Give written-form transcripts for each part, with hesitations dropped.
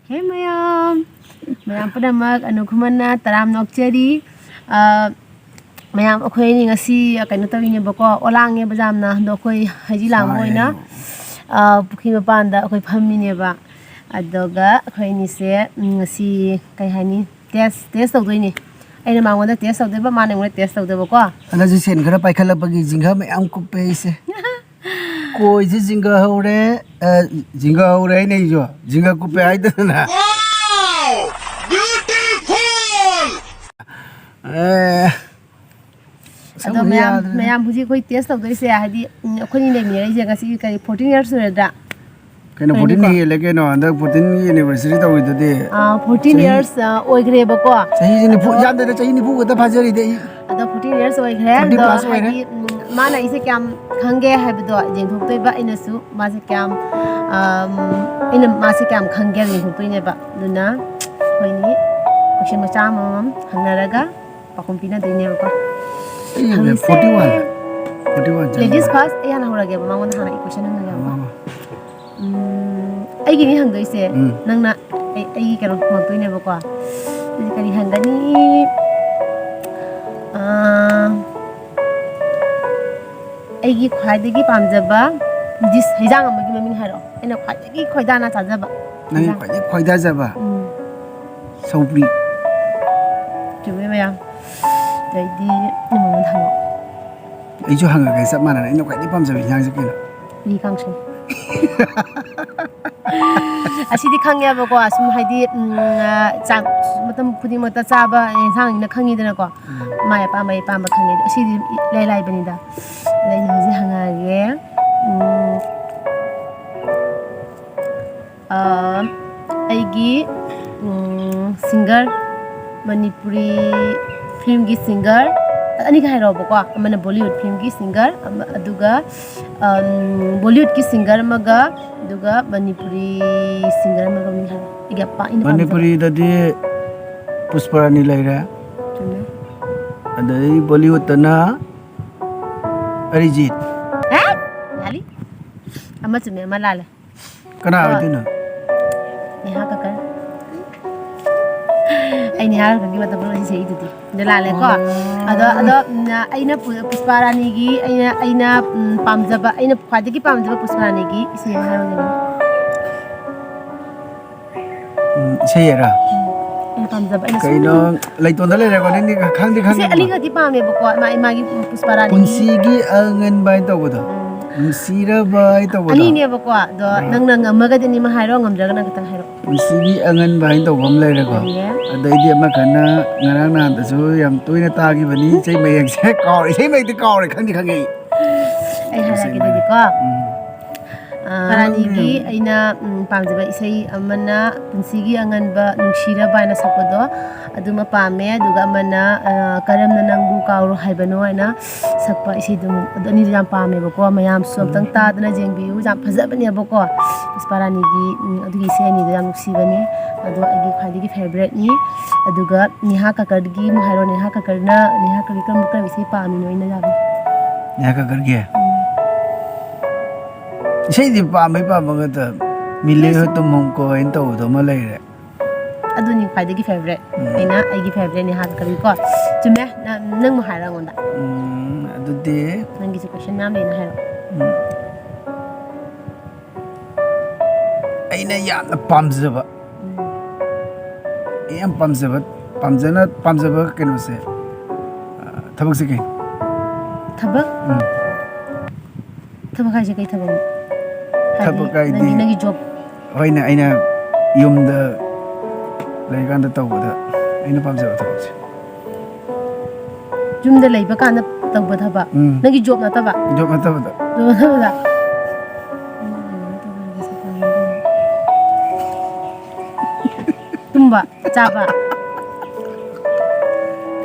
Hey mayam punamak khuman na taram nokchari mayam eikhoi ni ngasi kaino tawine bako olang ne bajam na do khoi haji lang moina pukhi mapanda eikhoi phammine ba adoga eikhoi ni se ngasi kai hani test tawdoini aina mangonda test tawdeba mane ngone test tawdeba ko ana ji sen khara paikhalapagi jingha mayam kupe se koi ji jingha hore nei jo jingha kupe aidana ado mayam buji koi test tawdoi se hadi khoni ne mi rai ngasi kai 14 years surada kena 14 years leke no anda 14 anniversary tawi dode 14 years oigre ba ko sahi ni pu yanda chahi ni pu gata phajari de ado 14 years oigre do hadi mana ise kyam khange habdo jeng thok ba ina su ma se kyam ina ma se kyam khange jeng thok ne ba duna hoini question ma cha mam khatnarga pakum pina de ne ba ko 41 ladies first ya na horage ba mangon hana question na ga ba ai gini hangdoi se nangna ai karo magtoi ne ba ko ni kari hangani ai gi khwaidagi pamjaba dis hijang amagi maming haro ena khwaidagi khoidana chajaba nai khwaidagi khoida jaba saupri jume maya dai di nimon thamo ai jo hanga ga sap mana ina khwaidagi pamjaba hyang se kena ni kangse asidi khangya ba ko asum haidi chak matam khudi mata chaba insang ina khangi dana ko maya pa ma khangi asidi lai bani da lai ni hoji hanga ge aigi singer manipuri film gi singer ani ga hero ba ko amana bollywood film gi singer aduga bollywood ki singer maga aduga manipuri singer maga mi ha iga pa ina manipuri dadi pusparani laira adai bollywood tana arijit lali ama chume ama lala kana aidina ni ha ka ai ni har gi mata bro sei tuti dalale ko ado aina pusparani gi aina pamjaba aina khwadagi pamjaba pusparani gi isi haro ni seyera aina pamjaba aina kaino laiton dale re ko ni khangdi se alinga di pame ba ko ma gi pusparani punsi gi angan bai to bodo musira bai to bodo ani ne ba ko do nang amaga de ni ma haro ngamjaga na katang haro punsi angan bai to bom le re ko adai di ma kana ngarang na da su yam toina ta gi bani sei mayang se ko sei mai de ko re khangdi khangi ai hala gi di ko parani gi aina pamjaba isai amana punsi gi anganba nushira baina sakodo aduma pame aduga amana karamna nangbu kauru haibano aina sakpa isi dum adoni jam pame bako mayam somtang ta dana jengbiu jam phajabani bako parani gi adugi se ni jam nuksibani adu agi khadi gi favorite ni aduga niha kakar gi muhairo niha kakarna niha kakar kam isi pami no ina jabi niha kakar gi sei di pa mga ta mile ho tum ko en to do ma lai re aduni khwaidagi favorite aina aigi favorite ni ha kakar ko chume nang mu haira ngonda adu de nangi question nam leina hairo aina yamna pamjaba yam pamjaba keno se thabak se ke thabak hai je kai thabak thabak ai di nagi job hoina aina yumda laigan da tawda aina pamjaba thabak se jumda leiba kana tawba thabak nagi job na taba tumba chaba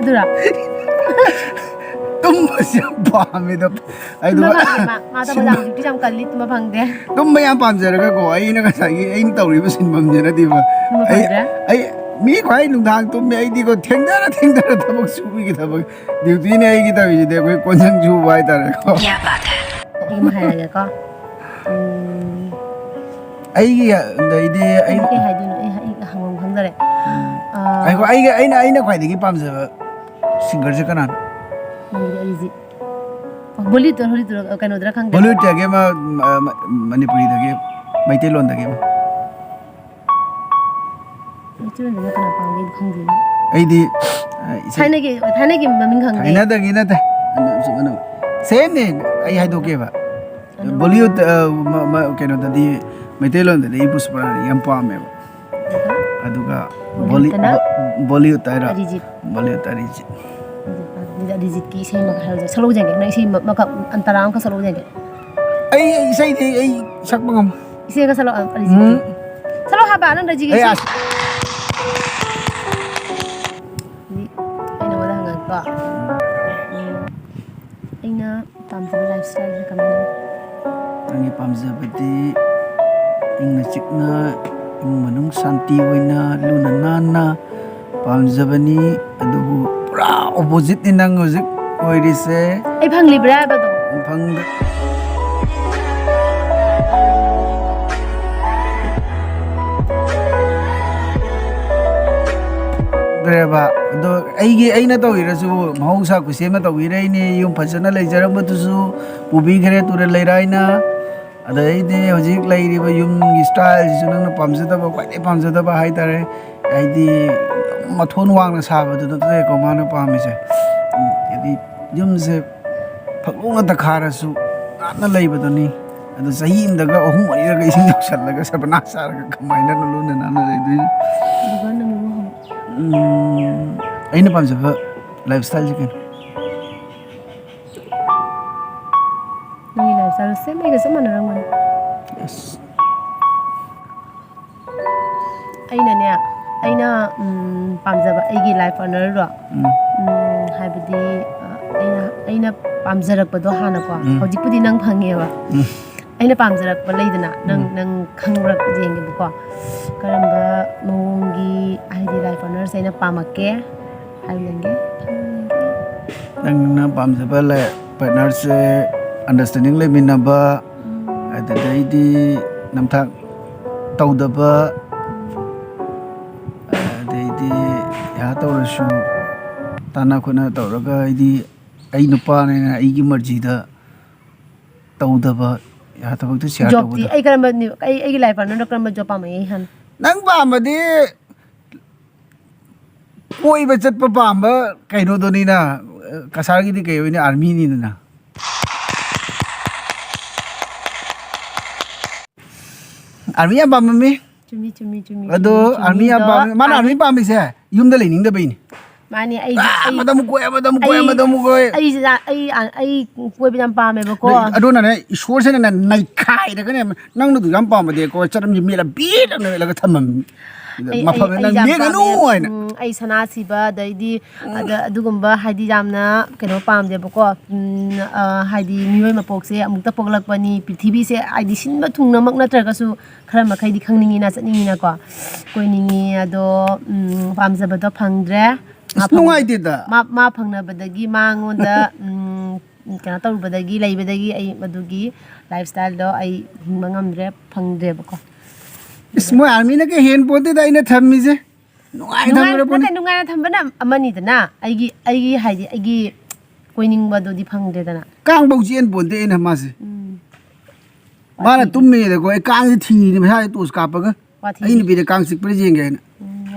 dura tumba se pame da ai do ma ta ba jam ki jam kalli tumba phangde tumba yam pamjara ga ko aina ga sai aina tawri ba sin bam jena di ba ai mi khwai nung dang tum me ai di ko thengdara thabak subi gi thabak duty ne ai gi tawi de ko konjang ju bai tar ko ya baat hai di ma hai ga ko ai gi dai de ai ke hai di no ai ꯈꯪꯗꯔꯦ ꯑꯩꯅ ꯈ꯭ꯋꯥꯏꯗꯒꯤ ꯄꯥꯝꯖꯕ ꯁꯤꯡꯒꯔꯁꯦ ꯀꯅꯥꯅꯣ ꯅꯪꯒꯤꯗꯤ Arijit Hollywood ꯀꯩꯅꯣꯗꯔ ꯈꯪꯗꯦ ꯕꯣꯂꯤꯋꯨꯗꯇꯒꯤ ꯑꯃ ꯃꯅꯤꯄꯨꯔꯤꯗꯒꯤ ꯃꯩꯇꯩꯂꯣꯟꯗꯒꯤ ꯑꯃ ꯃꯩꯇꯩꯂꯣꯟꯗꯅ ꯀꯅꯥ ꯄꯥꯝꯒꯦ ꯈꯪꯗꯦ ꯑꯩꯗꯤ ꯊꯥꯏꯅꯒꯤ ꯃꯃꯤꯡ ꯈꯪꯗꯦ ꯊꯥꯏꯅꯗꯒꯤ ꯅꯠꯇꯦ ꯁꯦꯝꯅꯦ ꯑꯩ ꯍꯥꯏꯗꯣꯛꯀꯦꯕ ꯕꯣꯂꯤꯋꯨꯗ ꯀꯩꯅꯣꯗꯗꯤ ꯃꯩꯇꯩꯂꯣꯟꯗꯗꯤ ꯑꯩ ꯄꯨꯁꯄꯔꯥꯅꯤ ꯌꯥꯝ ꯄꯥꯝꯃꯦꯕ ꯑꯗꯨꯒ ꯕꯣꯂꯤꯋꯨꯗ ꯍꯥꯏꯔꯣ ꯕꯣꯂꯤꯋꯨꯗ ꯑꯔꯤꯖꯤꯠ ꯑꯔꯤꯖꯤꯠꯀꯤ ꯏꯁꯩ ꯃꯈꯜ ꯍꯥꯏꯔꯨꯁꯦ ꯁꯛꯂꯧꯖꯒꯦ ꯅꯪ ꯏꯁꯩ ꯃꯈꯜ ꯑꯟꯇꯔꯥ ꯑꯃꯈꯛ ꯁꯛꯂꯧꯖꯒꯦ ꯑꯩ ꯏꯁꯩꯗꯤ ꯑꯩ ꯁꯛꯄ ꯉꯝꯃꯣ ꯏꯁꯩ ꯈꯔ ꯁꯛꯂꯛꯑꯣ ꯑꯔꯤꯖꯤꯠꯀꯤ ꯁꯛꯂꯛꯑꯣ ꯍꯥꯏꯕ ꯅꯪ ꯑꯔꯤꯖꯤꯠꯀꯤ ꯏꯁꯩ ꯑꯩ ꯅꯉꯣꯟꯗ ꯍꯪꯉꯛꯀꯣ ꯑꯩꯅ ꯄꯥꯝꯖꯕ ꯂꯥꯏꯐ ꯁ꯭ꯇꯥꯏꯜꯁꯦ ꯀꯃꯥꯏꯅ ꯅꯪꯒꯤ ꯄꯥꯝꯖꯕꯗꯤ ꯏꯪꯅ ꯆꯤꯛꯅ ꯏꯃꯨꯡ ꯃꯅꯨꯡ ꯁꯥꯟꯇꯤ ꯑꯣꯏꯅ ꯂꯨꯅ ꯅꯥꯟꯅ ꯄꯥꯝꯖꯕꯅꯤ ꯑꯗꯨꯕꯨ ꯄꯨꯔꯥ ꯑꯣꯄꯣꯖꯤꯠꯅꯤ ꯅꯪ ꯍꯧꯖꯤꯛ ꯑꯣꯏꯔꯤꯁꯦ ꯑꯩ ꯐꯪꯂꯤꯕ꯭ꯔꯥ ꯍꯥꯏꯕꯗꯣ ꯐꯪꯗ꯭ꯔꯦ ꯑꯗꯣ ꯑꯩꯅ ꯇꯧꯔꯁꯨ ꯃꯍꯧꯁꯥ ꯈꯨꯠꯁꯦꯝꯅ ꯇꯧꯕꯤꯔꯛꯏꯅꯦ ꯌꯨꯝ ꯐꯖꯅ ꯂꯩꯖꯔꯝꯕꯗꯨꯁꯨ ꯄꯨꯕꯤꯈ꯭ꯔꯦ ꯇꯨꯔꯦꯜ ꯂꯩꯔꯥꯏꯅ ꯑꯗꯩꯗꯤ ꯍꯧꯖꯤꯛ ꯂꯩꯔꯤꯕ ꯌꯨꯝꯒꯤ ꯁ꯭ꯇꯥꯏꯜꯁꯤꯁꯨ ꯅꯪꯅ ꯄꯥꯝꯖꯗꯕ ꯈ꯭ꯋꯥꯏꯗꯒꯤ ꯄꯥꯝꯖꯗꯕ ꯍꯥꯏꯇꯥꯔꯦ ꯍꯥꯏꯗꯤ ꯃꯊꯣꯟ ꯋꯥꯡꯅ ꯁꯥꯕꯗꯨ ꯅꯠꯇ꯭ꯔꯦꯀꯣ ꯃꯥꯅ ꯄꯥꯝꯃꯤꯁꯦ ꯍꯥꯏꯗꯤ ꯌꯨꯝꯁꯦ ꯐꯛꯂꯣꯡ ꯈꯥꯔꯁꯨ ꯅꯥꯟꯅ ꯂꯩꯕꯗꯨꯅꯤ ꯑꯗꯣ ꯆꯍꯤ ꯑꯃꯗꯒ 3-4 ꯏꯁꯤꯡ ꯌꯥꯎꯁꯜꯂꯒ ꯁꯔꯕꯅꯥꯁ ꯆꯥꯔꯒ ꯀꯃꯥꯏꯅ ꯂꯨꯅ ꯅꯥꯟꯅ ꯂꯩꯗꯣꯏꯅꯣ ꯑꯩꯅ ꯄꯥꯝꯖꯕ ꯂꯥꯏꯐ ꯁ꯭ꯇꯥꯏꯜꯁꯦ ꯀꯩꯅꯣ ꯅꯪꯒꯤ ꯂꯥꯏꯐ ꯁ꯭ꯇꯥꯏꯜ ꯁꯦꯝ ꯑꯩꯒ ꯆꯞ ꯃꯥꯟꯅꯔꯝꯒꯅꯤ ꯑꯩꯅꯅꯦ ꯑꯩꯅ ꯄꯥꯝꯖꯕ ꯑꯩꯒꯤ ꯂꯥꯏꯐ ꯄꯥꯔꯠꯅꯔꯗꯣ ꯍꯥꯏꯕꯗꯤ ꯑꯩꯅ ꯄꯥꯝꯖꯔꯛꯄꯗꯣ ꯍꯥꯟꯅꯀꯣ ꯍꯧꯖꯤꯛꯄꯨꯗꯤ ꯅꯪ ꯐꯪꯉꯦꯕ ꯑꯩꯅ ꯄꯥꯝꯖꯔꯛꯄ ꯂꯩꯗꯅ ꯅꯪ ꯈꯪꯕ꯭ꯔꯥ ꯌꯦꯡꯒꯦꯕꯀꯣ ꯀꯔꯝꯕ ꯃꯑꯣꯡꯒꯤ ꯍꯥꯏꯗꯤ ꯂꯥꯏꯐ ꯄꯥꯔꯠꯅꯔꯁꯦ ꯑꯩꯅ ꯄꯥꯝꯃꯛꯀꯦ ꯍꯥꯏꯕ ꯅꯪꯅ ꯄꯥꯝꯖꯕ ꯄꯥꯔꯠꯅꯔꯁꯦ ꯑꯟꯗꯔꯁꯇꯦꯟꯗꯤꯡ ꯂꯩꯃꯤꯟꯅꯕ ꯑꯗꯨꯗꯩꯗꯤ ꯅꯝꯊꯥꯛ ꯇꯧꯗꯕ ꯑꯗꯩꯗꯤ ꯇꯧꯔꯁꯨ ꯇꯥꯟꯅ ꯈꯣꯠꯅ ꯇꯧꯔꯒ ꯑꯩ ꯅꯨꯄꯥꯅꯦꯅ ꯑꯩꯒꯤ ꯃꯔꯖꯤꯗ ꯇꯧꯗꯕ ꯊꯕꯛꯇꯨ ꯁꯤꯌꯥꯔ ꯖꯣꯕꯇꯤ ꯑꯩ ꯀꯔꯝꯕ ꯑꯩꯒꯤ ꯂꯥꯏꯐ ꯄꯥꯔꯠꯅꯔꯗꯣ ꯀꯔꯝꯕ ꯖꯣꯕ ꯄꯥꯝꯃꯛꯏ ꯍꯥꯟꯅ ꯅꯪ ꯄꯥꯝꯕꯗꯤ ꯀꯣꯏꯕ ꯆꯠꯄ ꯄꯥꯝꯕ ꯀꯩꯅꯣꯗꯨꯅꯤꯅ ꯀꯁꯥꯔꯒꯤꯗꯤ ꯀꯩ ꯑꯣꯏꯅꯤ ꯑꯥꯔꯃꯤꯅꯤꯗꯅ ꯑꯥꯔꯃꯤ ꯌꯥꯝ ꯄꯥꯝꯃꯝꯃꯤ ꯆꯨꯝꯃꯤ ꯑꯗꯣ ꯑꯥꯔꯃꯤ ꯌꯥꯝ ꯄꯥꯝꯃꯤ ꯃꯥꯅ ꯑꯥꯔꯃꯤ ꯄꯥꯝꯃꯤꯁꯦ ꯌꯨꯝꯗ ꯂꯩꯅꯤꯡꯗꯕꯩꯅꯤ ꯃꯥꯅꯤ ꯑꯃꯗ ꯑꯃꯨꯛ ꯀꯣꯏ ꯑꯃꯗ ꯑꯃꯨꯛ ꯀꯣꯏ ꯑꯃꯗ ꯑꯃꯨꯛ ꯀꯣꯏ ꯑꯩ ꯀꯣꯏꯕ ꯌꯥꯝ ꯄꯥꯝꯃꯦꯕꯀꯣ ꯑꯗꯨꯅꯅꯦ ꯏꯁꯣꯔꯁꯤꯅ ꯅꯩꯈꯥꯏꯔꯒꯅꯦ ꯅꯪꯅꯗꯨ ꯌꯥꯝ ꯄꯥꯝꯃꯗꯤꯀꯣ ꯆꯠꯂꯝꯁꯤ ꯃꯦꯠꯂ ꯕꯦꯠꯅ ꯃꯦꯠꯂꯒ ꯊꯝꯃꯝꯃꯤ ꯃꯐꯝꯗ ꯅꯪ ꯂꯦꯡꯒꯅꯨ ꯍꯥꯏꯅ ꯑꯩ ꯁꯅꯥ ꯁꯤꯕ ꯑꯗꯩꯗꯤ ꯑꯗꯨꯒꯨꯝꯕ ꯍꯥꯏꯗꯤ ꯌꯥꯝꯅ ꯀꯩꯅꯣ ꯄꯥꯝꯗꯦꯕꯀோ ꯍꯥꯏꯗꯤ ꯃꯤꯑꯣꯏ ꯃꯄꯣꯛꯁꯦ ꯑꯃꯨꯛꯇ ꯄꯣꯛꯂꯛꯄꯅꯤ ꯄ꯭ꯔꯤꯊꯤꯕꯤꯁꯦ ꯍꯥꯏꯗꯤ ꯁꯤꯟꯕ ꯊꯨꯡꯅꯃꯛ ꯅꯠꯇ꯭ꯔꯒꯁꯨ ꯈꯔ ꯃꯈꯩꯗꯤ ꯈꯪꯅꯤꯡꯉꯤꯅ ꯆꯠꯅꯤꯡꯉꯤꯅꯀꯣ ꯀꯣꯏꯅꯤꯡꯉꯤ ꯑꯗꯣ ꯄꯥꯝꯖꯕꯗꯣ ꯐꯪꯗ꯭ꯔꯦ ꯅꯨꯡꯉꯥꯏꯇꯦꯗ ꯃꯥ ꯐꯪꯅꯕꯗꯒꯤ ꯃꯉꯣꯟꯗ ꯀꯩꯅꯣ ꯇꯧꯔꯨꯕꯗꯒꯤ ꯂꯩꯕꯗꯒꯤ ꯑꯩ ꯃꯗꯨꯒꯤ ꯂꯥꯏꯐ ꯁ꯭ꯇꯥꯏꯜꯗꯣ ꯑꯩ ꯍꯤꯡꯕ ꯉꯝꯗ꯭ꯔꯦ ꯐꯪꯗ꯭ꯔꯦꯕꯀꯣ ꯃꯣꯏ ꯑꯥꯔꯃꯤꯅꯒ ꯍꯦꯟ ꯄꯣꯠꯇꯦꯗ ꯑꯩꯅ ꯊꯝꯃꯤꯁꯦ ꯅꯨꯡꯉꯥꯏꯅ ꯊꯝꯕꯅ ꯑꯃꯅꯤꯗꯅ ꯑꯩꯒꯤ ꯍꯥꯏꯗꯤ ꯑꯩꯒꯤ ꯀꯣꯏꯅꯤꯡꯕꯗꯨꯗꯤ ꯐꯪꯗ꯭ꯔꯦꯗꯅ ꯀꯥꯡꯐꯧ ꯆꯦꯟ ꯄꯣꯟꯇꯦ ꯑꯩꯅ ꯃꯥꯁꯦ ꯃꯥꯅ ꯇꯨꯝꯃꯤꯉꯩꯗꯀꯣ ꯑꯩ ꯀꯥꯡꯁꯦ ꯊꯤꯔꯤꯅꯤ ꯃꯁꯥꯗ ꯇꯣꯁ ꯀꯥꯞꯄꯒ ꯑꯩ ꯅꯨꯄꯤꯗ ꯀꯥꯡ ꯆꯤꯛꯄ꯭ꯔꯥ ꯌꯦꯡꯒꯦ ꯍꯥꯏꯅ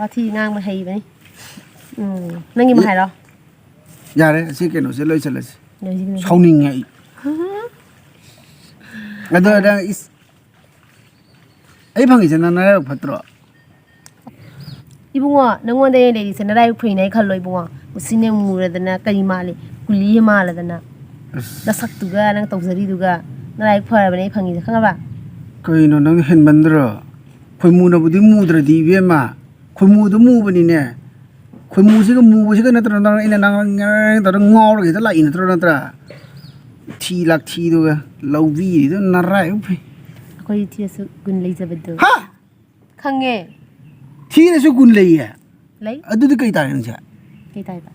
ꯋꯥꯊꯤ ꯉꯥꯡꯕ ꯍꯩꯕꯅꯤ ꯅꯪꯒꯤ ꯑꯃ ꯍꯥꯏꯔꯣ ꯌꯥꯔꯦ ꯑꯁꯤ ꯀꯩꯅꯣꯁꯦ ꯂꯣꯏꯁꯤꯜꯂꯁꯤ ꯁꯥꯎꯅꯤꯡꯉꯦ ꯑꯩ ꯑꯗꯣ ꯅꯪ ꯑꯩ ꯐꯪꯉꯤꯁꯦ ꯅꯪ ꯅꯔꯥꯏꯕꯛ ꯐꯠꯇ꯭ꯔꯣ ꯏꯕꯨꯡꯉꯣ ꯅꯪꯉꯣꯟꯗ ꯑꯩꯅ ꯂꯩꯔꯤꯁꯦ ꯅꯔꯥꯏꯕꯛ ꯐꯩꯅ ꯑꯩ ꯈꯜꯂꯣ ꯏꯕꯨꯡꯉꯣ ꯎꯁꯤꯟꯅ ꯃꯨꯔꯗꯅ ꯀꯔꯤ ꯃꯥꯜꯂꯤ ꯀꯨꯂꯤ ꯃꯥꯜꯂꯗꯅ ꯅꯁꯛꯇꯨꯒ ꯅꯪ ꯇꯧꯖꯔꯤꯗꯨꯒ ꯅꯔꯥꯏꯕꯛ ꯐꯔꯕꯅꯦ ꯑꯩ ꯐꯪꯉꯤꯁꯦ ꯈꯪꯉꯕ ꯀꯩꯅꯣ ꯅꯪ ꯍꯦꯟꯃꯟꯗ꯭ꯔꯣ ꯈꯣꯏꯃꯨꯅꯕꯨꯗꯤ ꯃꯨꯗ꯭ꯔꯗꯤ ꯏꯕꯦꯝꯃ ꯈꯣꯏꯃꯨꯗꯨ ꯃꯨꯕꯅꯤꯅꯦ ꯈꯣꯏꯃꯨꯁꯤꯒ ꯃꯨꯕꯁꯤꯒ ꯅꯠꯇ꯭ꯔꯣ ꯅꯪ ꯑꯩꯅ ꯇꯧꯔ ꯉꯥꯎꯔꯒ ꯍꯦꯛꯇ ꯂꯥꯛꯏ ꯅꯠꯇ꯭ꯔꯥ ꯊꯤ ꯂꯥꯛꯊꯤꯗꯨꯒ ꯂꯧꯕꯤꯔꯤꯗꯨ ꯅꯔꯥꯏꯕꯛ ꯐꯩ ꯑꯩꯈꯣꯏ ꯊꯤꯔꯁꯨ ꯒꯨꯟ ꯂꯩꯖꯕꯗꯣ ꯈꯪꯉꯦ ꯊꯤꯔꯁꯨ ꯒꯨꯟ ꯂꯩꯌꯦ ꯂꯩ ꯑꯗꯨꯗꯤ ꯀꯩ ꯇꯥꯔꯦ ꯅꯪꯁꯦ ꯀꯩ ꯇꯥꯏꯕ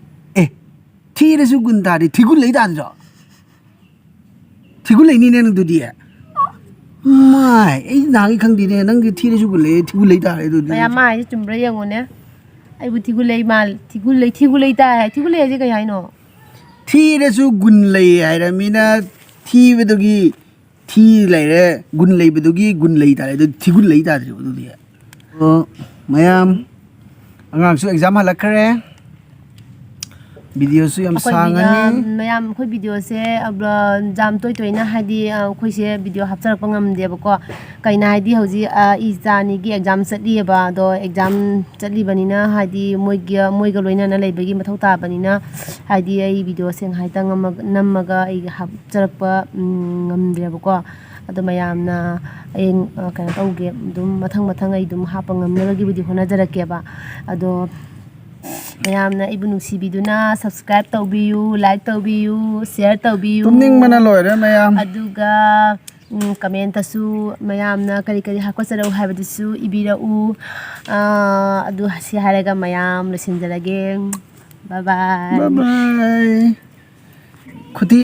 ꯊꯤꯔꯁꯨ ꯒꯨꯟ ꯇꯥꯔꯗꯤ ꯊꯤꯒꯨꯟ ꯂꯩ ꯇꯥꯗ꯭ꯔꯣ ꯊꯤꯒꯨꯟ ꯂꯩꯅꯤꯅꯦ ꯅꯪꯗꯨꯗꯤ mai ai nang khang di ne nang thi su thigu lei ta le du maya mai chumbra yengone ai bu thigu lei mal thigu lei ta hai thigu lei je kai hai no thi re su gun lei hai ra mina thi be du gi thi lei re gun lei be du gi gun lei ta le du thigu lei ta de du di mayam angang su exam halakhare video su yam sangani mayam khoi video se jam toi na hadi khoi se video hapchar pa ngam de ba ko kaina hadi hoji izani gi exam satli ba do exam chatli banina hadi moiga loina na lei bagi mathau ta banina hadi ai video seng hai ta namaga ai hapchar pa ngam de ba ko ado mayam na ai kana tauge dum mathang ai dum hapa ngamna gi video hona jarake ba ado mayamna ibu nungsibiduna subscribe tawbiyu like tawbiyu share tawbiyu tumning mana loire mayam aduga comment asu mayamna kari hakosarau habadisu ibira u adu hasi haraga mayam lesinjalage bye bye bye bye khuti